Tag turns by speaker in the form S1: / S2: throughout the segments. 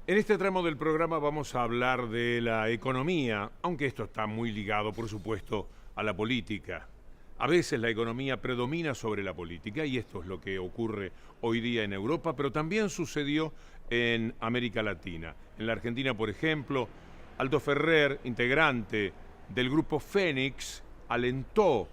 S1: En este tramo del programa vamos a hablar de la economía, aunque esto está muy ligado, por supuesto, a la política. A veces la economía predomina sobre la política y esto es lo que ocurre hoy día en Europa, pero también sucedió en América Latina. En la Argentina, por ejemplo, Aldo Ferrer, integrante del grupo Fénix, alentó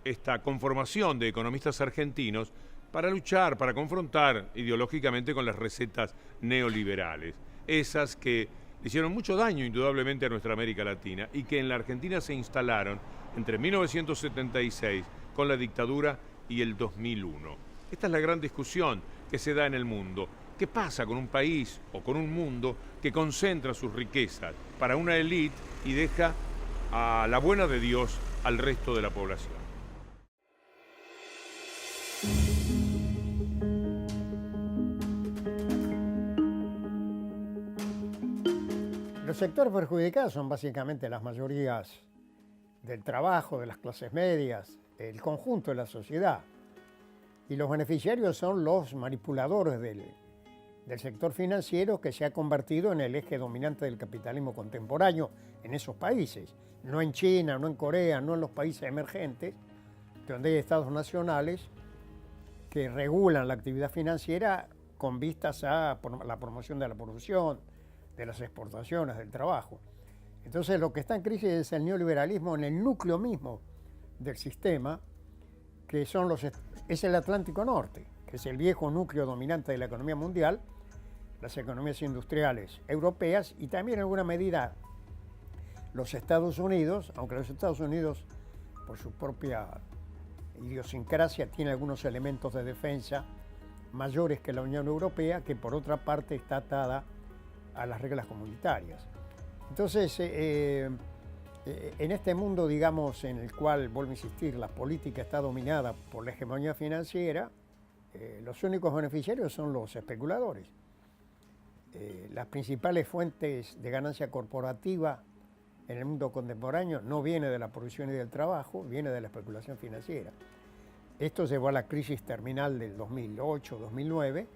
S1: esta conformación de economistas argentinos para luchar, para confrontar ideológicamente con las recetas neoliberales. Esas que hicieron mucho daño indudablemente a nuestra América Latina y que en la Argentina se instalaron entre 1976 con la dictadura y el 2001. Esta es la gran discusión que se da en el mundo. ¿Qué pasa con un país o con un mundo que concentra sus riquezas para una élite y deja a la buena de Dios al resto de la población?
S2: Los sectores perjudicados son básicamente las mayorías del trabajo, de las clases medias, el conjunto de la sociedad. Y los beneficiarios son los manipuladores del sector financiero que se ha convertido en el eje dominante del capitalismo contemporáneo en esos países. No en China, no en Corea, no en los países emergentes, donde hay estados nacionales que regulan la actividad financiera con vistas a la promoción de la producción, de las exportaciones, del trabajo. Entonces lo que está en crisis es el neoliberalismo en el núcleo mismo del sistema, que es el Atlántico Norte, que es el viejo núcleo dominante de la economía mundial, las economías industriales europeas y también en alguna medida los Estados Unidos, aunque los Estados Unidos por su propia idiosincrasia tiene algunos elementos de defensa mayores que la Unión Europea, que por otra parte está atada a las reglas comunitarias. Entonces, en este mundo, digamos, en el cual, vuelvo a insistir, la política está dominada por la hegemonía financiera, los únicos beneficiarios son los especuladores. Las principales fuentes de ganancia corporativa en el mundo contemporáneo no viene de la producción y del trabajo, viene de la especulación financiera. Esto llevó a la crisis terminal del 2008-2009,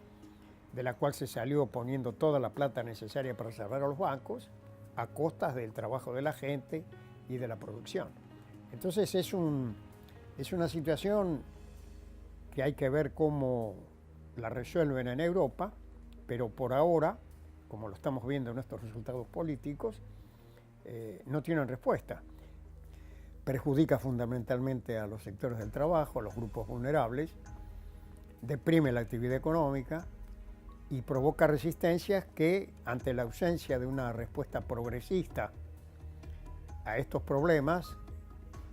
S2: de la cual se salió poniendo toda la plata necesaria para salvar a los bancos a costas del trabajo de la gente y de la producción. Entonces es una situación que hay que ver cómo la resuelven en Europa, pero por ahora, como lo estamos viendo en estos resultados políticos, no tienen respuesta. Perjudica fundamentalmente a los sectores del trabajo, a los grupos vulnerables, deprime la actividad económica, y provoca resistencias que, ante la ausencia de una respuesta progresista a estos problemas,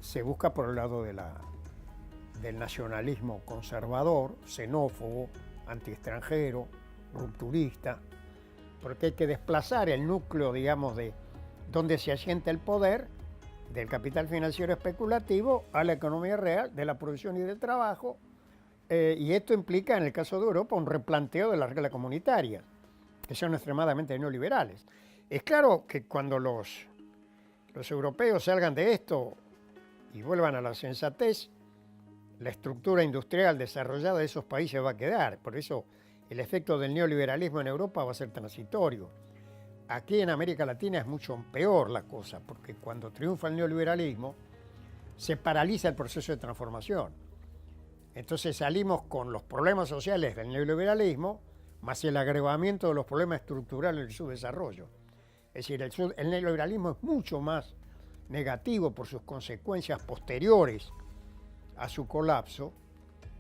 S2: se busca por el lado del nacionalismo conservador, xenófobo, antiextranjero, rupturista, porque hay que desplazar el núcleo, digamos, de donde se asienta el poder del capital financiero especulativo a la economía real, de la producción y del trabajo. Y esto implica, en el caso de Europa, un replanteo de las reglas comunitarias, que son extremadamente neoliberales. Es claro que cuando los europeos salgan de esto y vuelvan a la sensatez, la estructura industrial desarrollada de esos países va a quedar. Por eso el efecto del neoliberalismo en Europa va a ser transitorio. Aquí en América Latina es mucho peor la cosa, porque cuando triunfa el neoliberalismo, se paraliza el proceso de transformación. Entonces salimos con los problemas sociales del neoliberalismo, más el agravamiento de los problemas estructurales del subdesarrollo. Es decir, el neoliberalismo es mucho más negativo por sus consecuencias posteriores a su colapso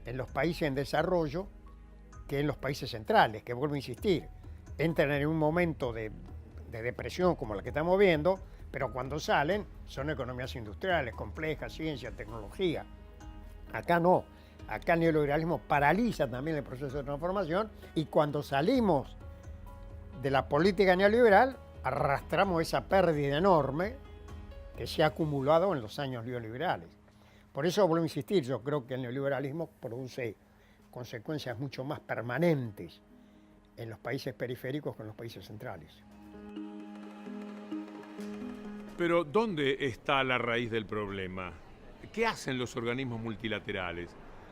S2: en los países en desarrollo que en los países centrales, que vuelvo a insistir, entran en un momento de depresión como la que estamos viendo, pero cuando salen son economías industriales, complejas, ciencia, tecnología. Acá no. Acá el neoliberalismo paraliza también el proceso de transformación y cuando salimos de la política neoliberal arrastramos esa pérdida enorme que se ha acumulado en los años neoliberales. Por eso vuelvo a insistir, yo creo que el neoliberalismo produce consecuencias mucho más permanentes en los países periféricos que en los países centrales.
S1: Pero ¿dónde está la raíz del problema? ¿Qué hacen los organismos multilaterales?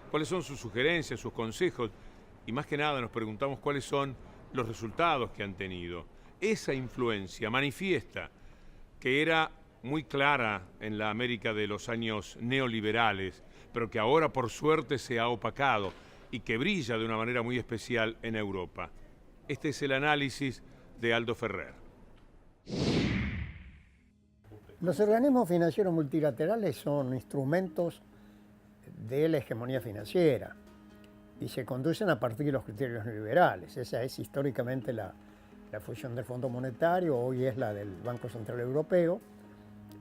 S1: ¿Cuáles son sus sugerencias, sus consejos? Y más que nada nos preguntamos cuáles son los resultados que han tenido. esa influencia manifiesta que era muy clara en la América de los años neoliberales, pero que ahora por suerte se ha opacado y que brilla de una manera muy especial en Europa. Este es el análisis de Aldo Ferrer.
S2: Los organismos financieros multilaterales son instrumentos de la hegemonía financiera y se conducen a partir de los criterios neoliberales. Esa es históricamente la función del Fondo Monetario, hoy es la del Banco Central Europeo,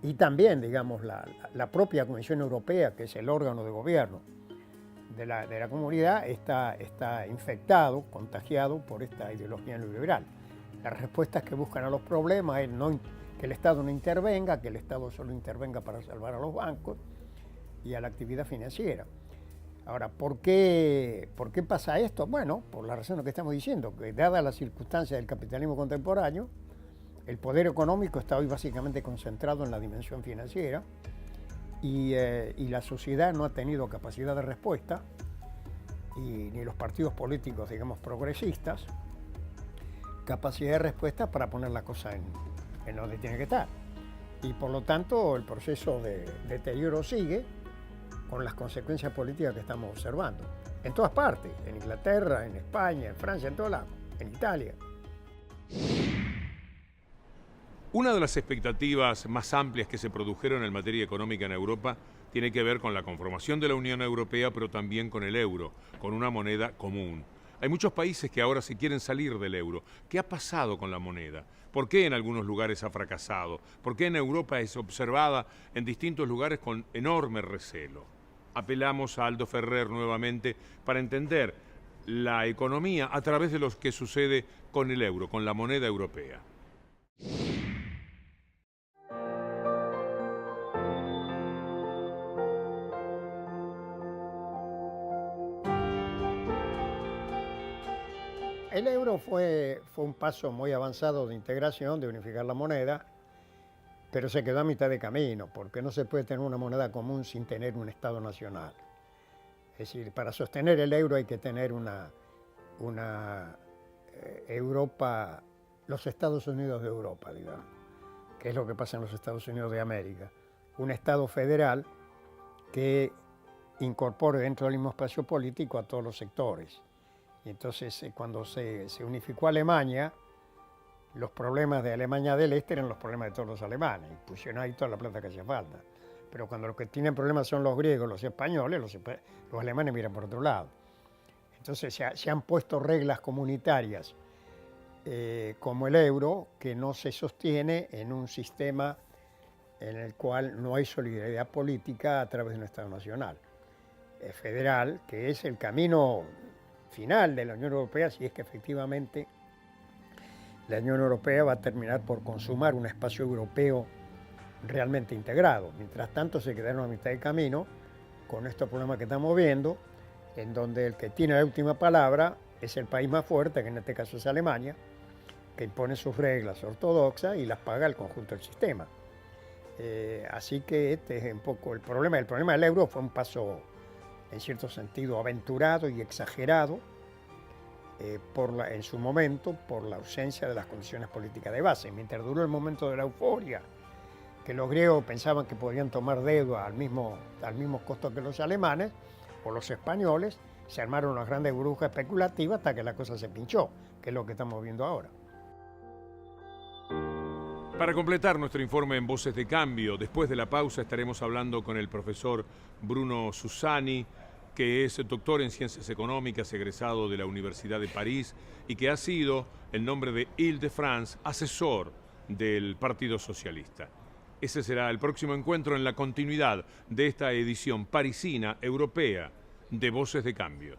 S2: y también, digamos, la propia Comisión Europea, que es el órgano de gobierno de la comunidad, está infectado, contagiado por esta ideología neoliberal. Las respuestas que buscan a los problemas es que el Estado no intervenga, que el Estado solo intervenga para salvar a los bancos y a la actividad financiera. Ahora, ¿por qué pasa esto? Bueno, por la razón que estamos diciendo, que dadas las circunstancias del capitalismo contemporáneo, el poder económico está hoy básicamente concentrado en la dimensión financiera y la sociedad no ha tenido capacidad de respuesta, ni los partidos políticos, digamos, progresistas, capacidad de respuesta para poner la cosa en donde tiene que estar. Y por lo tanto, el proceso de deterioro sigue, con las consecuencias políticas que estamos observando. En todas partes, en Inglaterra, en España, en Francia, en todos lados, en Italia.
S1: Una de las expectativas más amplias que se produjeron en materia económica en Europa tiene que ver con la conformación de la Unión Europea, pero también con el euro, con una moneda común. Hay muchos países que ahora se quieren salir del euro. ¿Qué ha pasado con la moneda? ¿Por qué en algunos lugares ha fracasado? ¿Por qué en Europa es observada en distintos lugares con enorme recelo? Apelamos a Aldo Ferrer nuevamente para entender la economía a través de lo que sucede con el euro, con la moneda europea.
S2: El euro fue un paso muy avanzado de integración, de unificar la moneda, pero se quedó a mitad de camino, porque no se puede tener una moneda común sin tener un Estado nacional. Es decir, para sostener el euro hay que tener una Europa, los Estados Unidos de Europa, digamos, que es lo que pasa en los Estados Unidos de América. Un Estado federal que incorpore dentro del mismo espacio político a todos los sectores. Y entonces, cuando se unificó Alemania, los problemas de Alemania del Este eran los problemas de todos los alemanes, y pusieron ahí toda la plata que hacía falta. Pero cuando los que tienen problemas son los griegos, los españoles, los alemanes miran por otro lado. Entonces se han puesto reglas comunitarias como el euro, que no se sostiene en un sistema en el cual no hay solidaridad política a través de un Estado nacional. Federal, que es el camino final de la Unión Europea, si es que efectivamente la Unión Europea va a terminar por consumar un espacio europeo realmente integrado. Mientras tanto se quedaron a mitad de camino con estos problemas que estamos viendo, en donde el que tiene la última palabra es el país más fuerte, que en este caso es Alemania, que impone sus reglas ortodoxas y las paga el conjunto del sistema. Así que este es un poco el problema. El problema del euro fue un paso, en cierto sentido, aventurado y exagerado, en su momento, por la ausencia de las condiciones políticas de base. Mientras duró el momento de la euforia, que los griegos pensaban que podían tomar deuda al mismo costo que los alemanes o los españoles, se armaron unas grandes burbujas especulativas hasta que la cosa se pinchó, que es lo que estamos viendo ahora.
S1: Para completar nuestro informe en Voces de Cambio, después de la pausa estaremos hablando con el profesor Bruno Susani, que es doctor en Ciencias Económicas, egresado de la Universidad de París y que ha sido, en nombre de Île-de-France, asesor del Partido Socialista. Ese será el próximo encuentro en la continuidad de esta edición parisina europea de Voces de Cambio.